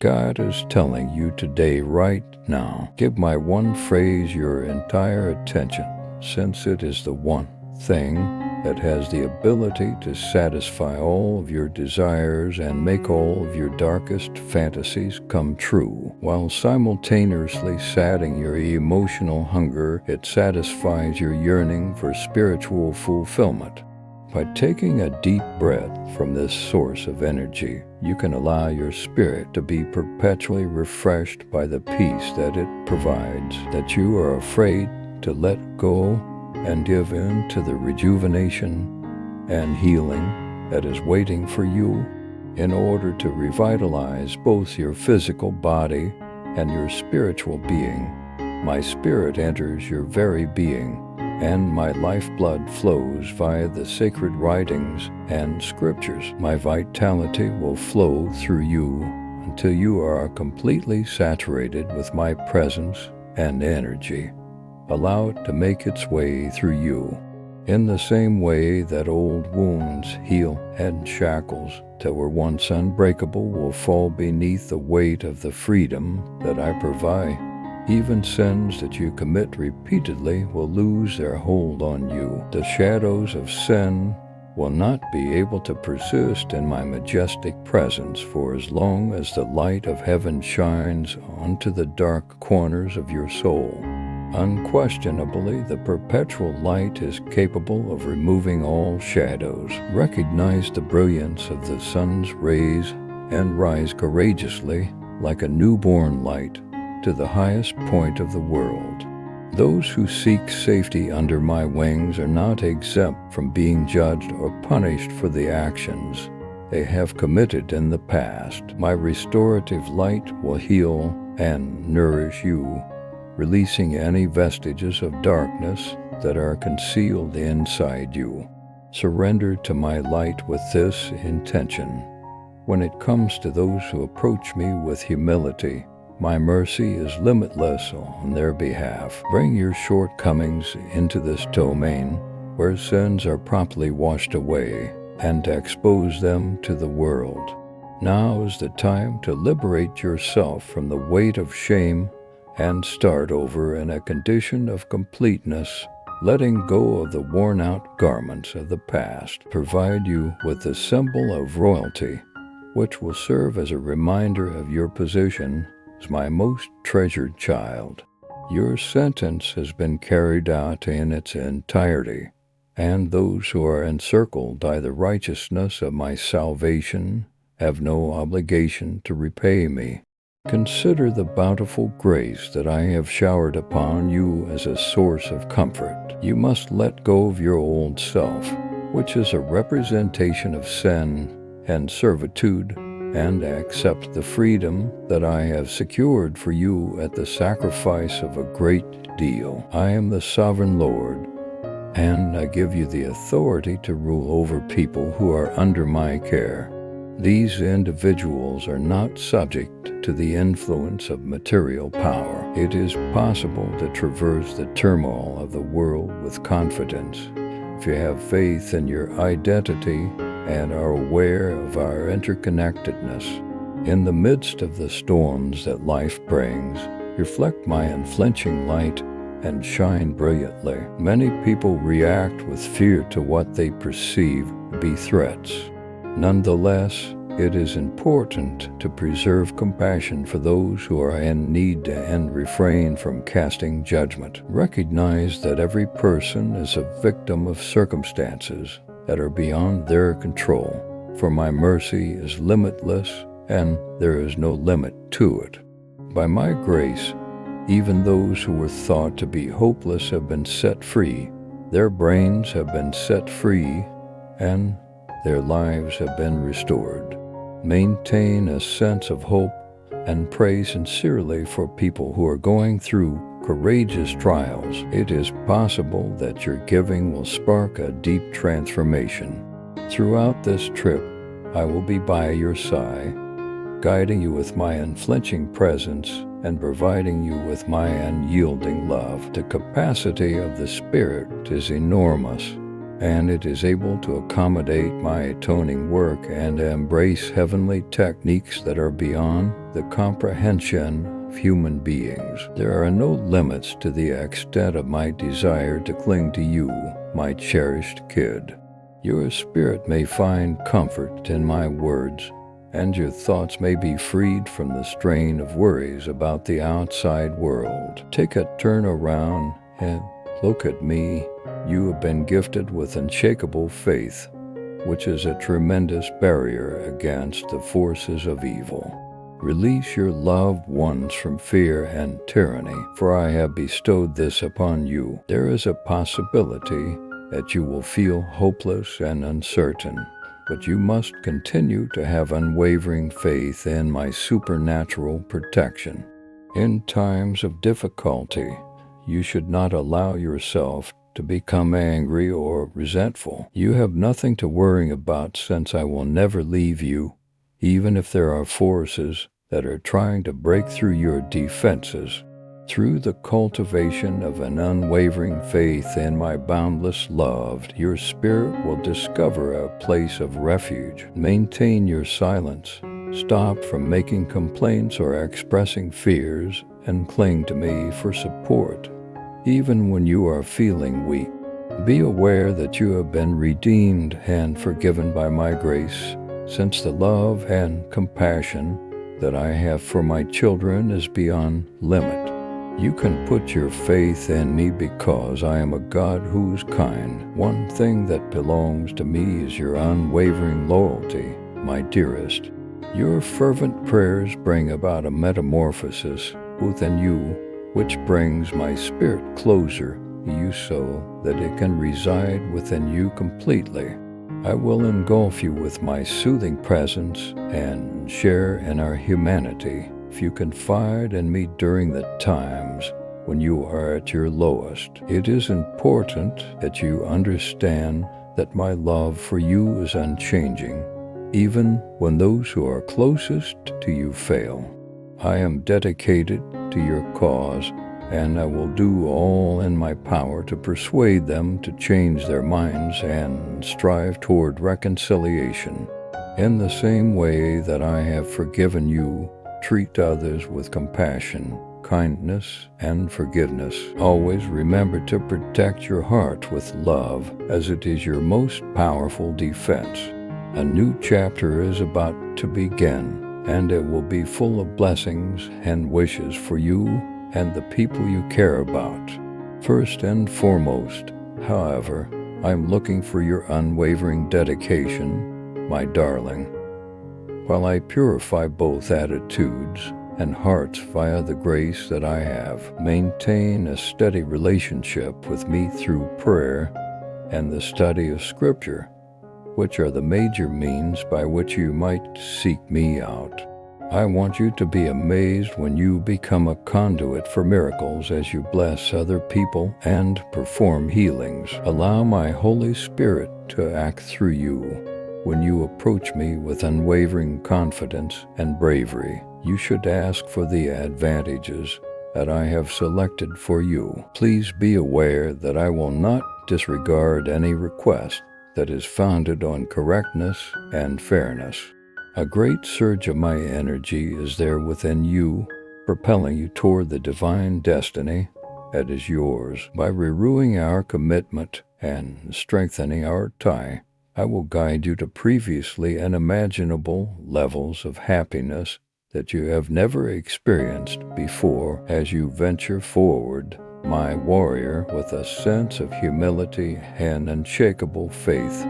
God is telling you today, right now, give my one phrase your entire attention, since it is the one thing that has the ability to satisfy all of your desires and make all of your darkest fantasies come true. While simultaneously sating your emotional hunger, it satisfies your yearning for spiritual fulfillment. By taking a deep breath from this source of energy, you can allow your spirit to be perpetually refreshed by the peace that it provides, that you are afraid to let go and give in to the rejuvenation and healing that is waiting for you. In order to revitalize both your physical body and your spiritual being, my spirit enters your very being, and my lifeblood flows via the sacred writings and scriptures. My vitality will flow through you until you are completely saturated with my presence and energy. Allow it to make its way through you. In the same way that old wounds heal and shackles that were once unbreakable will fall beneath the weight of the freedom that I provide, even sins that you commit repeatedly will lose their hold on you. The shadows of sin will not be able to persist in my majestic presence for as long as the light of heaven shines onto the dark corners of your soul. Unquestionably, the perpetual light is capable of removing all shadows. Recognize the brilliance of the sun's rays and rise courageously like a newborn light to the highest point of the world. Those who seek safety under my wings are not exempt from being judged or punished for the actions they have committed in the past. My restorative light will heal and nourish you, releasing any vestiges of darkness that are concealed inside you. Surrender to my light with this intention. When it comes to those who approach me with humility, my mercy is limitless on their behalf. Bring your shortcomings into this domain where sins are promptly washed away and expose them to the world. Now is the time to liberate yourself from the weight of shame and start over in a condition of completeness, letting go of the worn-out garments of the past. Provide you with the symbol of royalty, which will serve as a reminder of your position as my most treasured child. Your sentence has been carried out in its entirety, and those who are encircled by the righteousness of my salvation have no obligation to repay me. Consider the bountiful grace that I have showered upon you as a source of comfort. You must let go of your old self, which is a representation of sin and servitude, and accept the freedom that I have secured for you at the sacrifice of a great deal. I am the sovereign Lord, and I give you the authority to rule over people who are under my care. These individuals are not subject to the influence of material power. It is possible to traverse the turmoil of the world with confidence if you have faith in your identity and are aware of our interconnectedness. In the midst of the storms that life brings, reflect my unflinching light and shine brilliantly. Many people react with fear to what they perceive to be threats. Nonetheless, it is important to preserve compassion for those who are in need and refrain from casting judgment. Recognize that every person is a victim of circumstances that are beyond their control, for my mercy is limitless and there is no limit to it. By my grace, even those who were thought to be hopeless have been set free. Their brains have been set free and their lives have been restored. Maintain a sense of hope and pray sincerely for people who are going through courageous trials. It is possible that your giving will spark a deep transformation. Throughout this trip, I will be by your side, guiding you with my unflinching presence and providing you with my unyielding love. The capacity of the Spirit is enormous, and it is able to accommodate my atoning work and embrace heavenly techniques that are beyond the comprehension of human beings. There are no limits to the extent of my desire to cling to you, my cherished kid. Your spirit may find comfort in my words, and your thoughts may be freed from the strain of worries about the outside world. Take a turn around and look at me. You have been gifted with unshakable faith, which is a tremendous barrier against the forces of evil. Release your loved ones from fear and tyranny, for I have bestowed this upon you. There is a possibility that you will feel hopeless and uncertain, but you must continue to have unwavering faith in my supernatural protection. In times of difficulty, you should not allow yourself to become angry or resentful. You have nothing to worry about, since I will never leave you, even if there are forces that are trying to break through your defenses. Through the cultivation of an unwavering faith in my boundless love, your spirit will discover a place of refuge. Maintain your silence. Stop from making complaints or expressing fears, and cling to me for support, even when you are feeling weak. Be aware that you have been redeemed and forgiven by my grace, since the love and compassion that I have for my children is beyond limit. You can put your faith in me because I am a God who is kind. One thing that belongs to me is your unwavering loyalty, my dearest. Your fervent prayers bring about a metamorphosis within you, which brings my spirit closer to you so that it can reside within you completely. I will engulf you with my soothing presence and share in our humanity. If you confide in me during the times when you are at your lowest, it is important that you understand that my love for you is unchanging, even when those who are closest to you fail. I am dedicated to your cause, and I will do all in my power to persuade them to change their minds and strive toward reconciliation. In the same way that I have forgiven you, treat others with compassion, kindness, and forgiveness. Always remember to protect your heart with love, as it is your most powerful defense. A new chapter is about to begin, and it will be full of blessings and wishes for you and the people you care about. First and foremost, however, I'm looking for your unwavering dedication, my darling. While I purify both attitudes and hearts via the grace that I have, maintain a steady relationship with me through prayer and the study of Scripture, which are the major means by which you might seek me out. I want you to be amazed when you become a conduit for miracles as you bless other people and perform healings. Allow my Holy Spirit to act through you when you approach me with unwavering confidence and bravery. You should ask for the advantages that I have selected for you. Please be aware that I will not disregard any request that is founded on correctness and fairness. A great surge of my energy is there within you, propelling you toward the divine destiny that is yours. By renewing our commitment and strengthening our tie, I will guide you to previously unimaginable levels of happiness that you have never experienced before as you venture forward, my warrior. With a sense of humility and unshakable faith,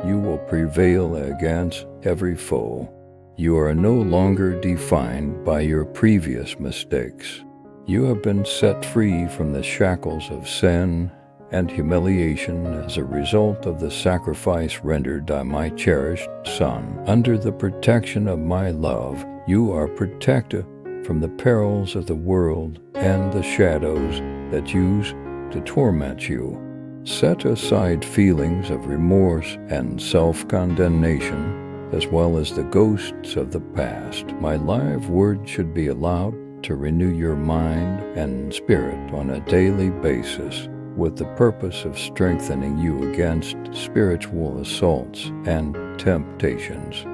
you will prevail against every foe. You are no longer defined by your previous mistakes. You have been set free from the shackles of sin and humiliation as a result of the sacrifice rendered by my cherished Son. Under the protection of my love, you are protected from the perils of the world and the shadows that use to torment you. Set aside feelings of remorse and self-condemnation, as well as the ghosts of the past. My live word should be allowed to renew your mind and spirit on a daily basis. with the purpose of strengthening you against spiritual assaults and temptations.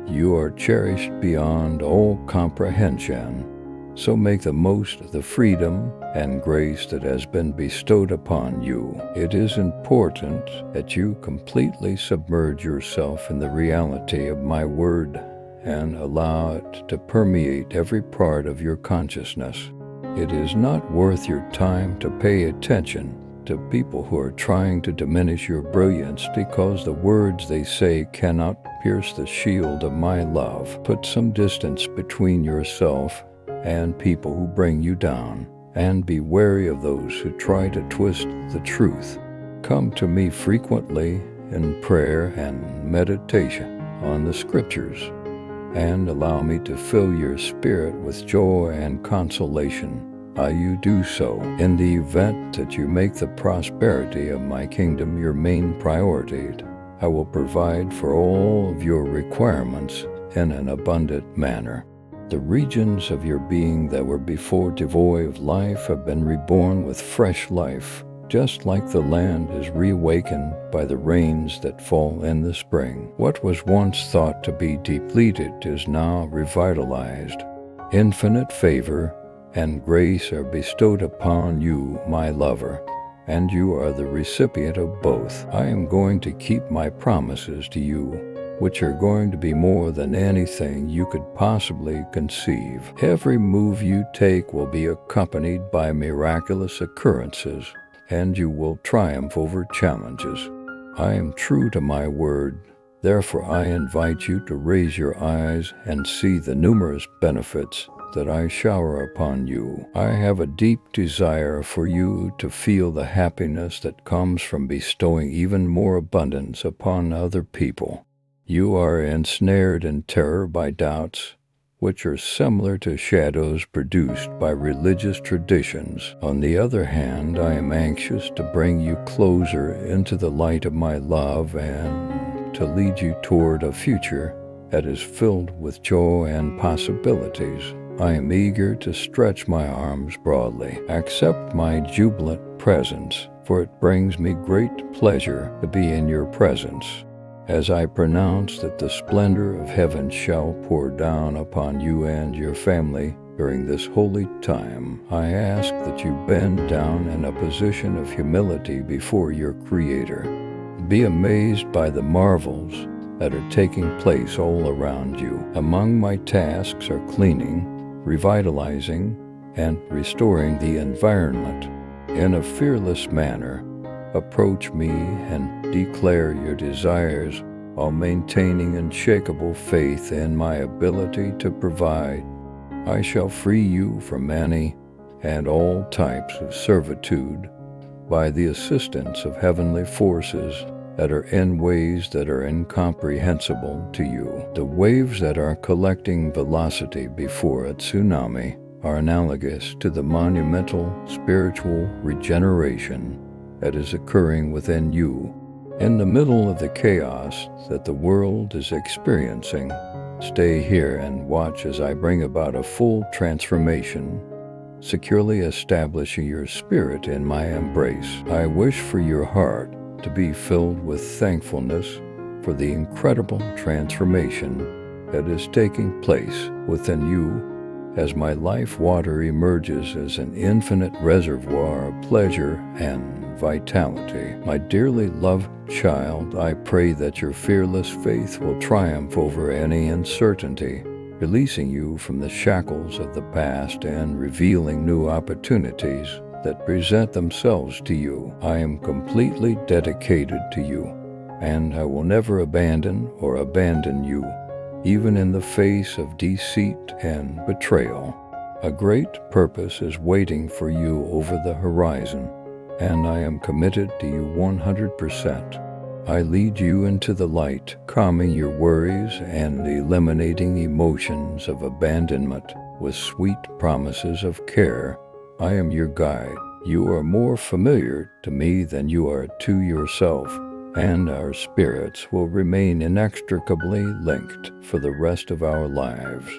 You are cherished beyond all comprehension, so make the most of the freedom and grace that has been bestowed upon you. It is important that you completely submerge yourself in the reality of my word and allow it to permeate every part of your consciousness. It is not worth your time to pay attention to people who are trying to diminish your brilliance because the words they say cannot pierce the shield of my love. Put some distance between yourself and people who bring you down, and be wary of those who try to twist the truth. Come to me frequently in prayer and meditation on the scriptures, and allow me to fill your spirit with joy and consolation. You do so. In the event that you make the prosperity of my kingdom your main priority, I will provide for all of your requirements in an abundant manner. The regions of your being that were before devoid of life have been reborn with fresh life, just like the land is reawakened by the rains that fall in the spring. What was once thought to be depleted is now revitalized. Infinite favor and grace are bestowed upon you, my lover, and you are the recipient of both. I am going to keep my promises to you, which are going to be more than anything you could possibly conceive. Every move you take will be accompanied by miraculous occurrences, and you will triumph over challenges. I am true to my word, therefore I invite you to raise your eyes and see the numerous benefits that I shower upon you. I have a deep desire for you to feel the happiness that comes from bestowing even more abundance upon other people. You are ensnared in terror by doubts, which are similar to shadows produced by religious traditions. On the other hand, I am anxious to bring you closer into the light of my love and to lead you toward a future that is filled with joy and possibilities. I am eager to stretch my arms broadly. Accept my jubilant presence, for it brings me great pleasure to be in your presence. As I pronounce that the splendor of heaven shall pour down upon you and your family during this holy time, I ask that you bend down in a position of humility before your Creator. Be amazed by the marvels that are taking place all around you. Among my tasks are cleaning, revitalizing, and restoring the environment. In a fearless manner, approach me and declare your desires while maintaining unshakable faith in my ability to provide. I shall free you from any and all types of servitude by the assistance of heavenly forces that are in ways that are incomprehensible to you. The waves that are collecting velocity before a tsunami are analogous to the monumental spiritual regeneration that is occurring within you. In the middle of the chaos that the world is experiencing, stay here and watch as I bring about a full transformation, securely establishing your spirit in my embrace. I wish for your heart to be filled with thankfulness for the incredible transformation that is taking place within you as my life water emerges as an infinite reservoir of pleasure and vitality. My dearly loved child, I pray that your fearless faith will triumph over any uncertainty, releasing you from the shackles of the past and revealing new opportunities that present themselves to you. I am completely dedicated to you, and I will never abandon you, even in the face of deceit and betrayal. A great purpose is waiting for you over the horizon, and I am committed to you 100%. I lead you into the light, calming your worries and eliminating emotions of abandonment with sweet promises of care. I am your guide. You are more familiar to me than you are to yourself, and our spirits will remain inextricably linked for the rest of our lives.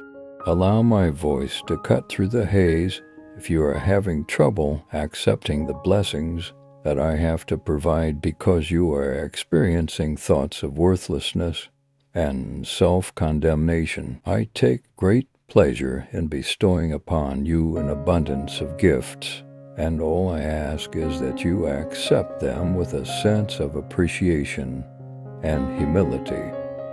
Allow my voice to cut through the haze if you are having trouble accepting the blessings that I have to provide because you are experiencing thoughts of worthlessness and self-condemnation. I take great pleasure in bestowing upon you an abundance of gifts, and all I ask is that you accept them with a sense of appreciation and humility,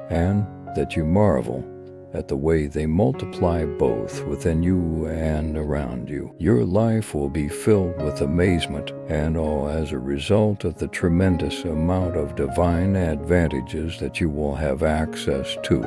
and that you marvel at the way they multiply both within you and around you. Your life will be filled with amazement, and all as a result of the tremendous amount of divine advantages that you will have access to.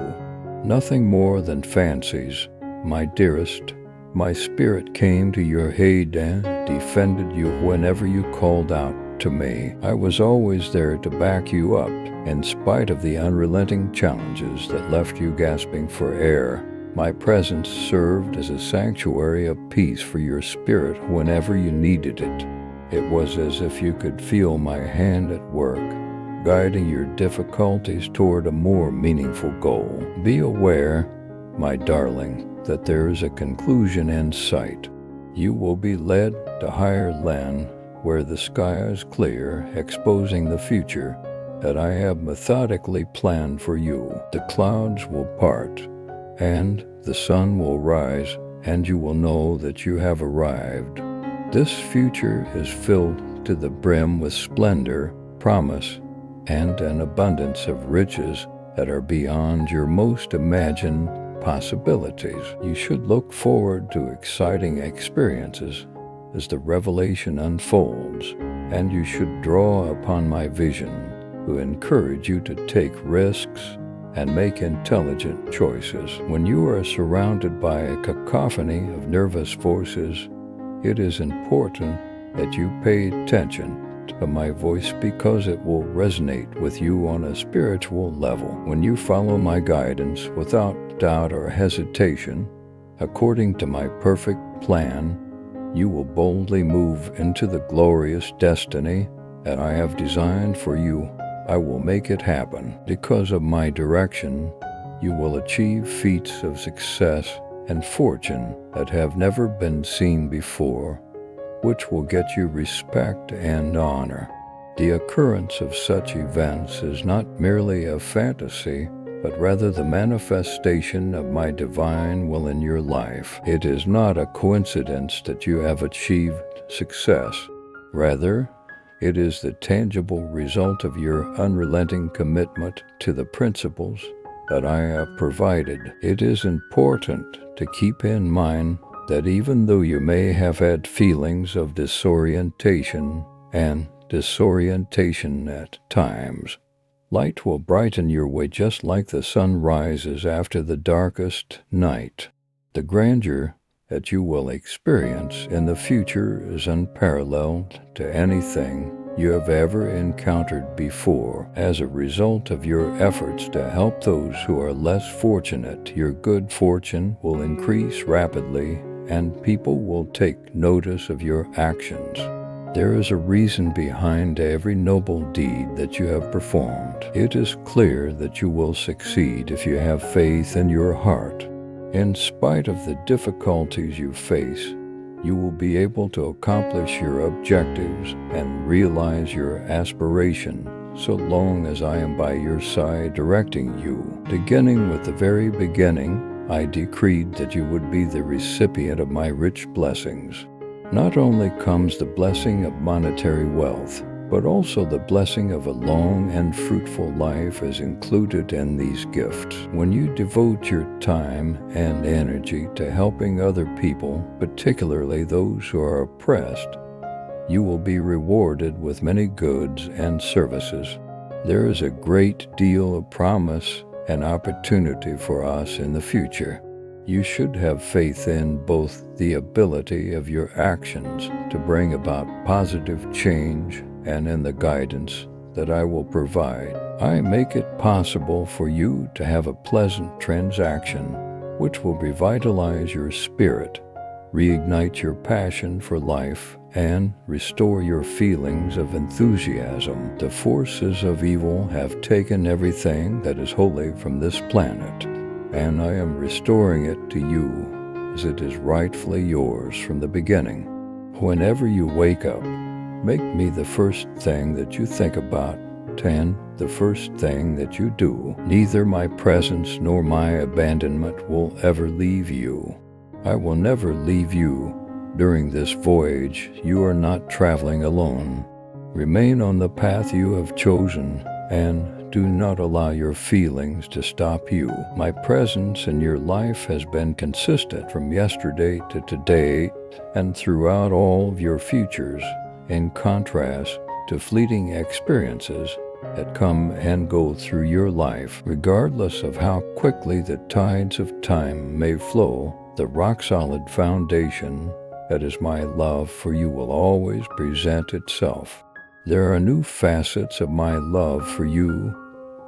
Nothing more than fancies, my dearest. My spirit came to your aid and defended you whenever you called out to me. I was always there to back you up, in spite of the unrelenting challenges that left you gasping for air. My presence served as a sanctuary of peace for your spirit whenever you needed it. It was as if you could feel my hand at work, guiding your difficulties toward a more meaningful goal. Be aware, my darling, that there is a conclusion in sight. You will be led to higher land where the sky is clear, exposing the future that I have methodically planned for you. The clouds will part, and the sun will rise, and you will know that you have arrived. This future is filled to the brim with splendor, promise, and an abundance of riches that are beyond your most imagined possibilities. You should look forward to exciting experiences as the revelation unfolds, and you should draw upon my vision to encourage you to take risks and make intelligent choices. When you are surrounded by a cacophony of nervous forces, it is important that you pay attention to my voice because it will resonate with you on a spiritual level. When you follow my guidance without doubt or hesitation, according to my perfect plan, you will boldly move into the glorious destiny that I have designed for you. I will make it happen. Because of my direction, you will achieve feats of success and fortune that have never been seen before, which will get you respect and honor. The occurrence of such events is not merely a fantasy, but rather the manifestation of my divine will in your life. It is not a coincidence that you have achieved success. Rather, it is the tangible result of your unrelenting commitment to the principles that I have provided. It is important to keep in mind that even though you may have had feelings of disorientation at times, light will brighten your way just like the sun rises after the darkest night. The grandeur that you will experience in the future is unparalleled to anything you have ever encountered before. As a result of your efforts to help those who are less fortunate, your good fortune will increase rapidly and people will take notice of your actions. There is a reason behind every noble deed that you have performed. It is clear that you will succeed if you have faith in your heart. In spite of the difficulties you face, you will be able to accomplish your objectives and realize your aspiration so long as I am by your side directing you. Beginning with the very beginning, I decreed that you would be the recipient of my rich blessings. Not only comes the blessing of monetary wealth, but also the blessing of a long and fruitful life is included in these gifts. When you devote your time and energy to helping other people, particularly those who are oppressed, you will be rewarded with many goods and services. There is a great deal of promise and opportunity for us in the future. You should have faith in both the ability of your actions to bring about positive change and in the guidance that I will provide. I make it possible for you to have a pleasant transaction which will revitalize your spirit, reignite your passion for life, and restore your feelings of enthusiasm. The forces of evil have taken everything that is holy from this planet, and I am restoring it to you as it is rightfully yours from the beginning. Whenever you wake up, Make me the first thing that you think about, and the first thing that you do. Neither my presence nor my abandonment will ever leave you. I will never leave you. During this voyage, you are not traveling alone. Remain on the path you have chosen, and do not allow your feelings to stop you. My presence in your life has been consistent from yesterday to today and throughout all of your futures, in contrast to fleeting experiences that come and go through your life. Regardless of how quickly the tides of time may flow, the rock-solid foundation that is my love for you will always present itself. There are new facets of my love for you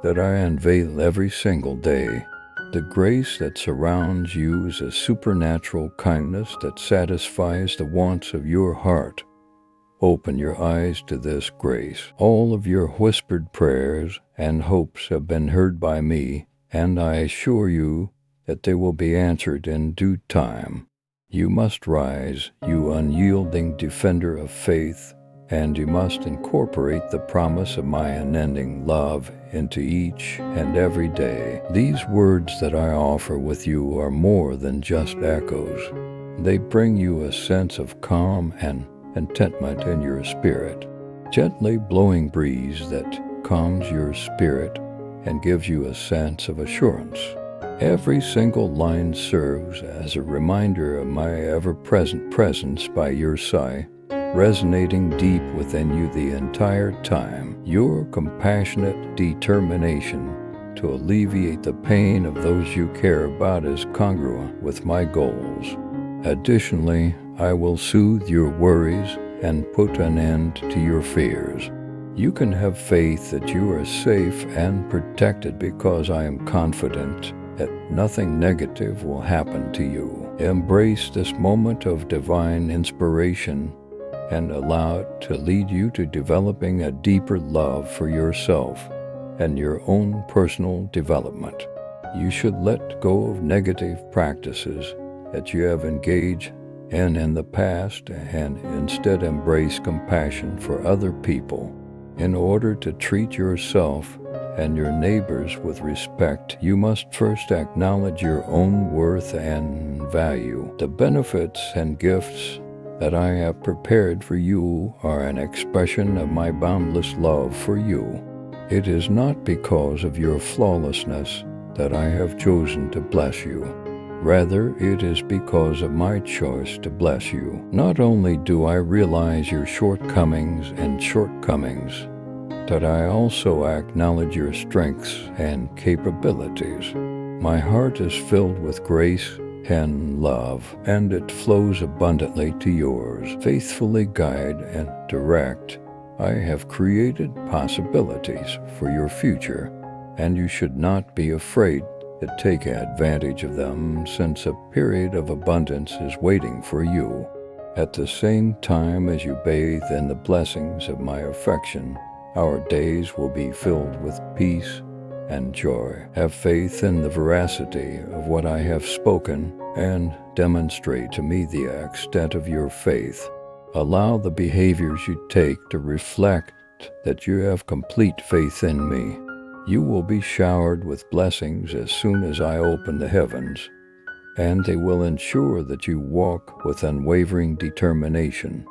that I unveil every single day. The grace that surrounds you is a supernatural kindness that satisfies the wants of your heart. Open your eyes to this grace. All of your whispered prayers and hopes have been heard by me, and I assure you that they will be answered in due time. You must rise, you unyielding defender of faith, and you must incorporate the promise of my unending love into each and every day. These words that I offer with you are more than just echoes. They bring you a sense of calm and contentment in your spirit. Gently blowing breeze that calms your spirit and gives you a sense of assurance. Every single line serves as a reminder of my ever-present presence by your side, resonating deep within you the entire time. Your compassionate determination to alleviate the pain of those you care about is congruent with my goals. Additionally, I will soothe your worries and put an end to your fears. You can have faith that you are safe and protected because I am confident that nothing negative will happen to you. Embrace this moment of divine inspiration and allow it to lead you to developing a deeper love for yourself and your own personal development. You should let go of negative practices that you have engaged in the past and instead embrace compassion for other people. In order to treat yourself and your neighbors with respect, you must first acknowledge your own worth and value. The benefits and gifts that I have prepared for you are an expression of my boundless love for you. It is not because of your flawlessness that I have chosen to bless you. Rather, it is because of my choice to bless you. Not only do I realize your shortcomings, but I also acknowledge your strengths and capabilities. My heart is filled with grace and love, and it flows abundantly to yours. Faithfully guide and direct, I have created possibilities for your future, and you should not be afraid to take advantage of them, since a period of abundance is waiting for you. At the same time as you bathe in the blessings of my affection, our days will be filled with peace and joy. Have faith in the veracity of what I have spoken and demonstrate to me the extent of your faith. Allow the behaviors you take to reflect that you have complete faith in me. You will be showered with blessings as soon as I open the heavens, and they will ensure that you walk with unwavering determination,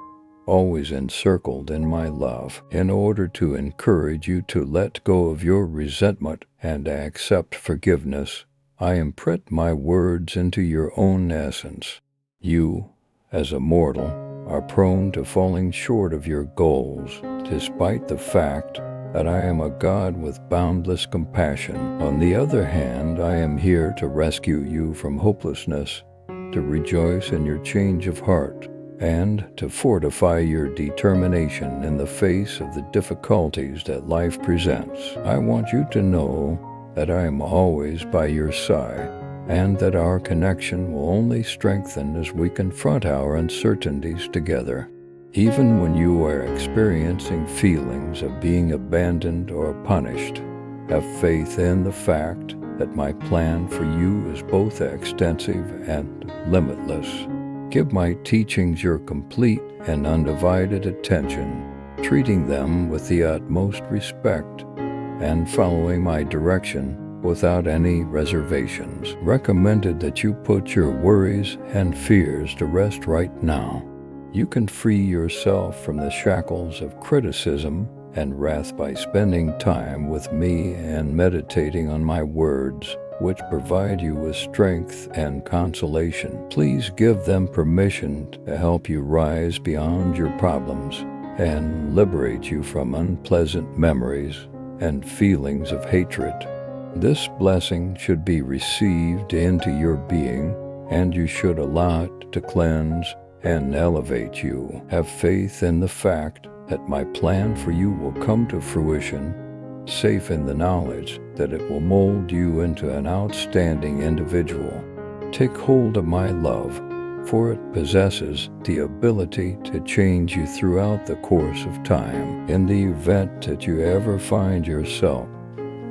always encircled in my love. In order to encourage you to let go of your resentment and accept forgiveness, I imprint my words into your own essence. You, as a mortal, are prone to falling short of your goals, despite the fact that I am a God with boundless compassion. On the other hand, I am here to rescue you from hopelessness, to rejoice in your change of heart, and to fortify your determination in the face of the difficulties that life presents. I want you to know that I am always by your side, and that our connection will only strengthen as we confront our uncertainties together. Even when you are experiencing feelings of being abandoned or punished, have faith in the fact that my plan for you is both extensive and limitless. Give my teachings your complete and undivided attention, treating them with the utmost respect, and following my direction without any reservations. Recommended that you put your worries and fears to rest right now. You can free yourself from the shackles of criticism and wrath by spending time with me and meditating on my words, which provide you with strength and consolation. Please give them permission to help you rise beyond your problems and liberate you from unpleasant memories and feelings of hatred. This blessing should be received into your being, and you should allow it to cleanse and elevate you. Have faith in the fact that my plan for you will come to fruition, safe in the knowledge that it will mold you into an outstanding individual. Take hold of my love, for it possesses the ability to change you throughout the course of time. In the event that you ever find yourself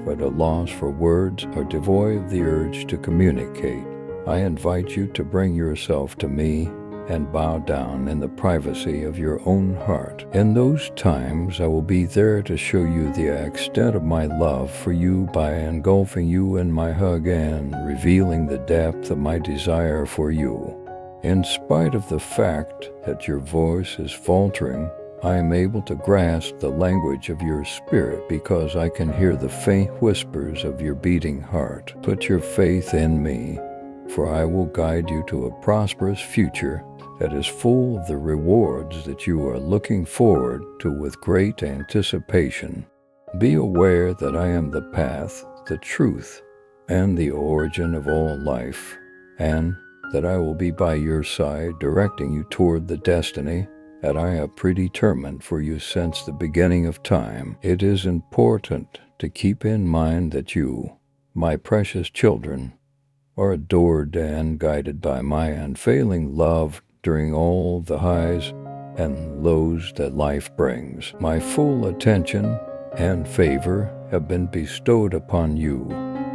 at a loss for words or devoid of the urge to communicate, I invite you to bring yourself to me and bow down in the privacy of your own heart. In those times, I will be there to show you the extent of my love for you by engulfing you in my hug and revealing the depth of my desire for you. In spite of the fact that your voice is faltering, I am able to grasp the language of your spirit because I can hear the faint whispers of your beating heart. Put your faith in me, for I will guide you to a prosperous future that is full of the rewards that you are looking forward to with great anticipation. Be aware that I am the path, the truth, and the origin of all life, and that I will be by your side directing you toward the destiny that I have predetermined for you since the beginning of time. It is important to keep in mind that you, my precious children, are adored and guided by my unfailing love during all the highs and lows that life brings. My full attention and favor have been bestowed upon you,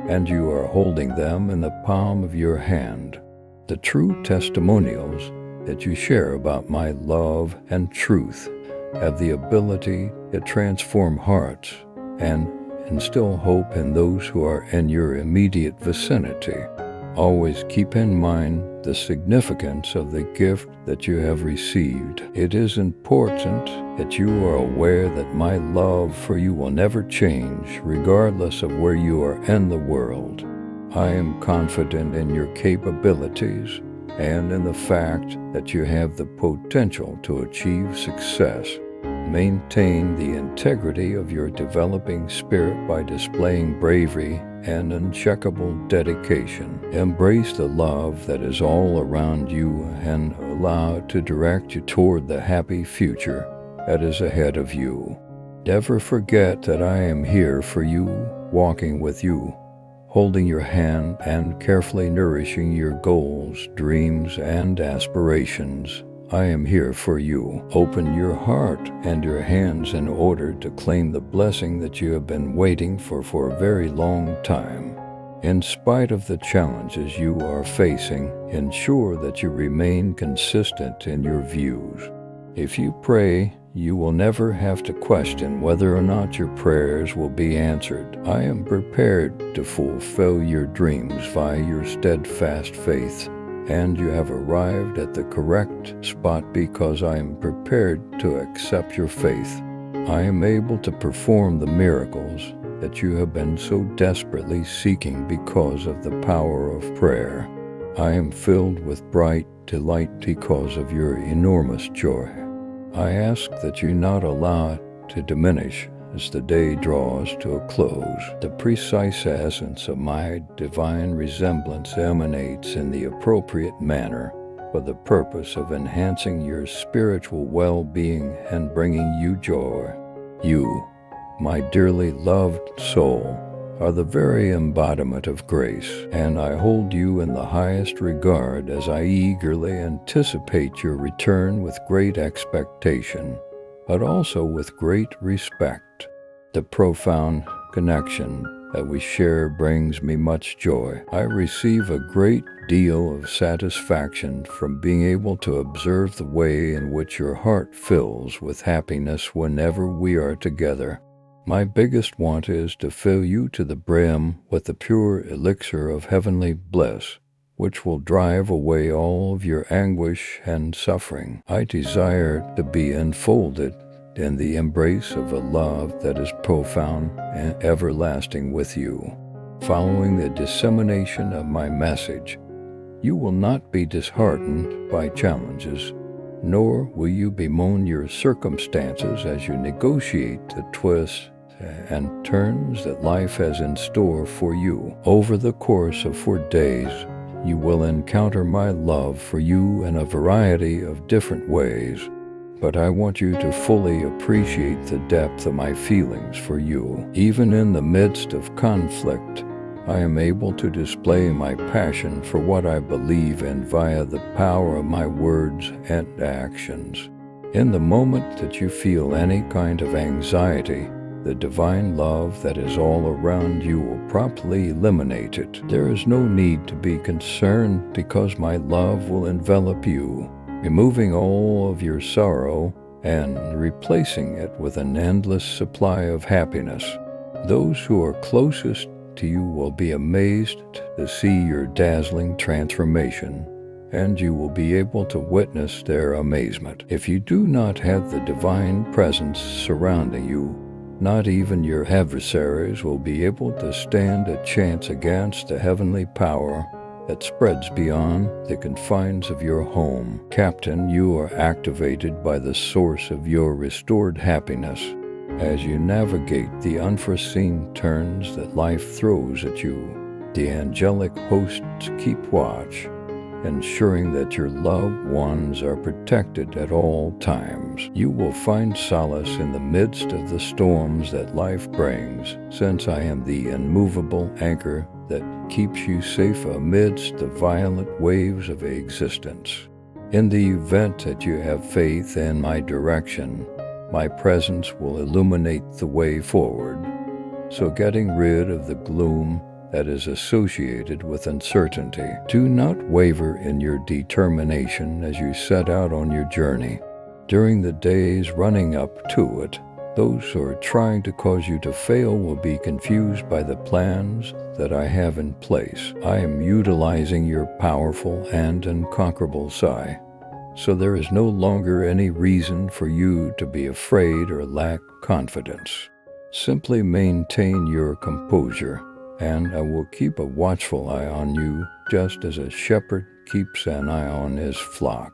and you are holding them in the palm of your hand. The true testimonials that you share about my love and truth have the ability to transform hearts and instill hope in those who are in your immediate vicinity. Always keep in mind the significance of the gift that you have received. It is important that you are aware that my love for you will never change, regardless of where you are in the world. I am confident in your capabilities and in the fact that you have the potential to achieve success. Maintain the integrity of your developing spirit by displaying bravery and uncheckable dedication. Embrace the love that is all around you and allow it to direct you toward the happy future that is ahead of you. Never forget that I am here for you, walking with you, holding your hand and carefully nourishing your goals, dreams, and aspirations. I am here for you. Open your heart and your hands in order to claim the blessing that you have been waiting for a very long time. In spite of the challenges you are facing, ensure that you remain consistent in your views. If you pray, you will never have to question whether or not your prayers will be answered. I am prepared to fulfill your dreams via your steadfast faith, and you have arrived at the correct spot because I am prepared to accept your faith. I am able to perform the miracles that you have been so desperately seeking because of the power of prayer. I am filled with bright delight because of your enormous joy. I ask that you not allow it to diminish as the day draws to a close. The precise essence of my divine resemblance emanates in the appropriate manner for the purpose of enhancing your spiritual well-being and bringing you joy. You, my dearly loved soul, are the very embodiment of grace, and I hold you in the highest regard as I eagerly anticipate your return with great expectation, but also with great respect. The profound connection that we share brings me much joy. I receive a great deal of satisfaction from being able to observe the way in which your heart fills with happiness whenever we are together. My biggest want is to fill you to the brim with the pure elixir of heavenly bliss, which will drive away all of your anguish and suffering. I desire to be enfolded in the embrace of a love that is profound and everlasting with you. Following the dissemination of my message, you will not be disheartened by challenges, nor will you bemoan your circumstances as you negotiate the twists and turns that life has in store for you. Over the course of 4 days, you will encounter my love for you in a variety of different ways, but I want you to fully appreciate the depth of my feelings for you. Even in the midst of conflict, I am able to display my passion for what I believe in via the power of my words and actions. In the moment that you feel any kind of anxiety, the divine love that is all around you will promptly eliminate it. There is no need to be concerned because my love will envelop you, removing all of your sorrow and replacing it with an endless supply of happiness. Those who are closest to you will be amazed to see your dazzling transformation, and you will be able to witness their amazement. If you do not have the divine presence surrounding you, not even your adversaries will be able to stand a chance against the heavenly power that spreads beyond the confines of your home. Captain, you are activated by the source of your restored happiness. As you navigate the unforeseen turns that life throws at you, the angelic hosts keep watch, ensuring that your loved ones are protected at all times. You will find solace in the midst of the storms that life brings, since I am the immovable anchor that keeps you safe amidst the violent waves of existence. In the event that you have faith in my direction, my presence will illuminate the way forward. So getting rid of the gloom that is associated with uncertainty, do not waver in your determination as you set out on your journey. During the days running up to it, those who are trying to cause you to fail will be confused by the plans that I have in place. I am utilizing your powerful and unconquerable side, so there is no longer any reason for you to be afraid or lack confidence. Simply maintain your composure, and I will keep a watchful eye on you, just as a shepherd keeps an eye on his flock.